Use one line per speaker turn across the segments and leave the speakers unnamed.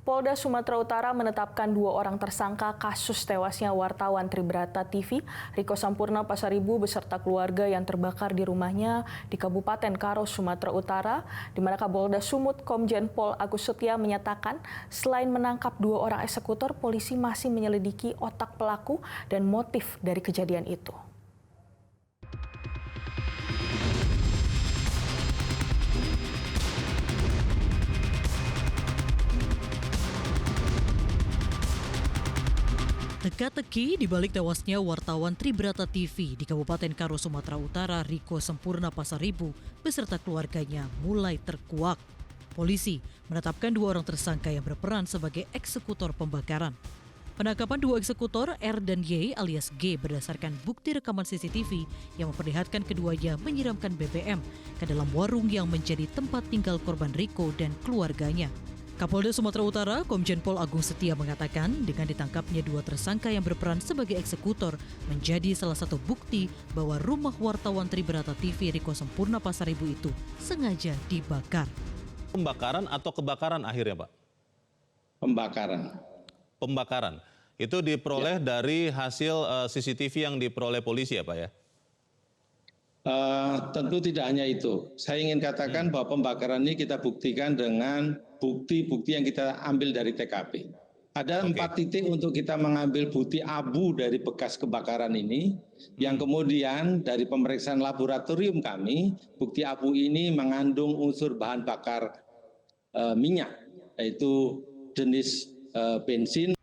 Polda Sumatera Utara menetapkan 2 orang tersangka kasus tewasnya wartawan Tribrata TV, Riko Sampurna Pasaribu beserta keluarga yang terbakar di rumahnya di Kabupaten Karo, Sumatera Utara, di mana Kapolda Sumut Komjen Pol Agus Setia menyatakan selain menangkap 2 orang eksekutor, polisi masih menyelidiki otak pelaku dan motif dari kejadian itu.
Teka-teki di balik tewasnya wartawan Tribrata TV di Kabupaten Karo, Sumatera Utara, Riko Sampurna Pasaribu beserta keluarganya mulai terkuak. Polisi menetapkan 2 orang tersangka yang berperan sebagai eksekutor pembakaran. Penangkapan 2 eksekutor R dan Y alias G berdasarkan bukti rekaman CCTV yang memperlihatkan keduanya menyiramkan BBM ke dalam warung yang menjadi tempat tinggal korban Riko dan keluarganya. Kapolda Sumatera Utara, Komjen Pol Agus Setia mengatakan dengan ditangkapnya 2 tersangka yang berperan sebagai eksekutor menjadi salah satu bukti bahwa rumah wartawan Tribrata TV Riko Sampurna Pasaribu itu sengaja dibakar.
Pembakaran atau kebakaran akhirnya, Pak?
Pembakaran.
Pembakaran. Itu diperoleh dari hasil CCTV yang diperoleh polisi ya, Pak ya?
Tentu tidak hanya itu. Saya ingin katakan bahwa pembakaran ini kita buktikan dengan bukti-bukti yang kita ambil dari TKP. Ada 4 titik untuk kita mengambil bukti abu dari bekas kebakaran ini, yang kemudian dari pemeriksaan laboratorium kami, bukti abu ini mengandung unsur bahan bakar minyak, yaitu jenis bensin.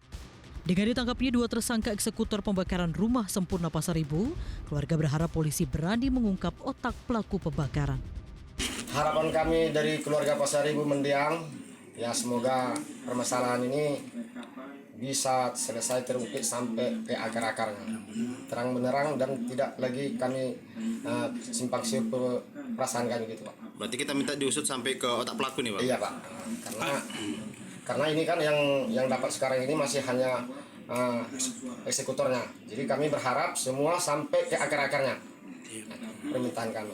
Dengan ditangkapnya 2 tersangka eksekutor pembakaran rumah Sampurna Pasaribu, keluarga berharap polisi berani mengungkap otak pelaku pembakaran.
Harapan kami dari keluarga Pasaribu mendiang, ya semoga permasalahan ini bisa selesai terungkit sampai ke akar-akarnya. Terang benerang dan tidak lagi kami simpang siur perasaan kami gitu, Pak.
Berarti kita minta diusut sampai ke otak pelaku nih, Pak?
Iya, Pak. Karena ini kan yang dapat sekarang ini masih hanya eksekutornya. Jadi kami berharap semua sampai ke akar-akarnya. Permintaan kami.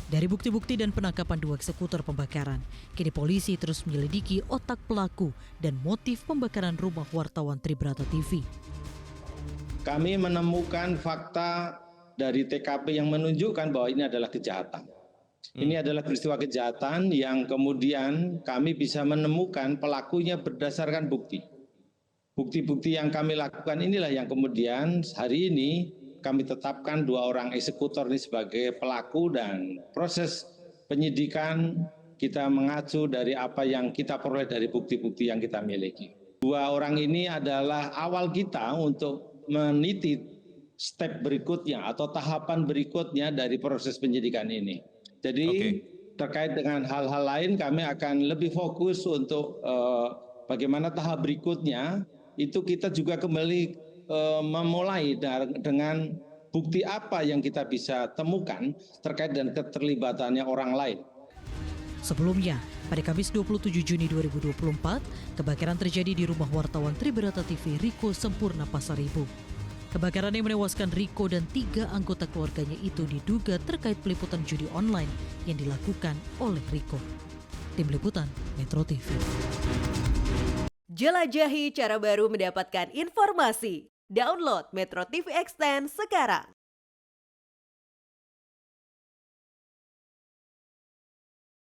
Dari bukti-bukti dan penangkapan 2 eksekutor pembakaran, kini polisi terus menyelidiki otak pelaku dan motif pembakaran rumah wartawan Tribrata TV.
Kami menemukan fakta dari TKP yang menunjukkan bahwa ini adalah kejahatan. Ini adalah peristiwa kejahatan yang kemudian kami bisa menemukan pelakunya berdasarkan bukti. Bukti-bukti yang kami lakukan inilah yang kemudian hari ini kami tetapkan 2 orang eksekutor ini sebagai pelaku, dan proses penyidikan kita mengacu dari apa yang kita peroleh dari bukti-bukti yang kita miliki. 2 orang ini adalah awal kita untuk meniti step berikutnya atau tahapan berikutnya dari proses penyidikan ini. Jadi terkait dengan hal-hal lain kami akan lebih fokus untuk bagaimana tahap berikutnya, itu kita juga kembali memulai dengan bukti apa yang kita bisa temukan terkait dengan keterlibatannya orang lain.
Sebelumnya, pada Kamis 27 Juni 2024, kebakaran terjadi di rumah wartawan Tribrata TV Riko Sampurna Pasaribu. Kebakaran yang menewaskan Riko dan 3 anggota keluarganya itu diduga terkait peliputan judi online yang dilakukan oleh Riko. Tim Liputan Metro TV.
Jelajahi cara baru mendapatkan informasi. Download Metro TV Extend sekarang.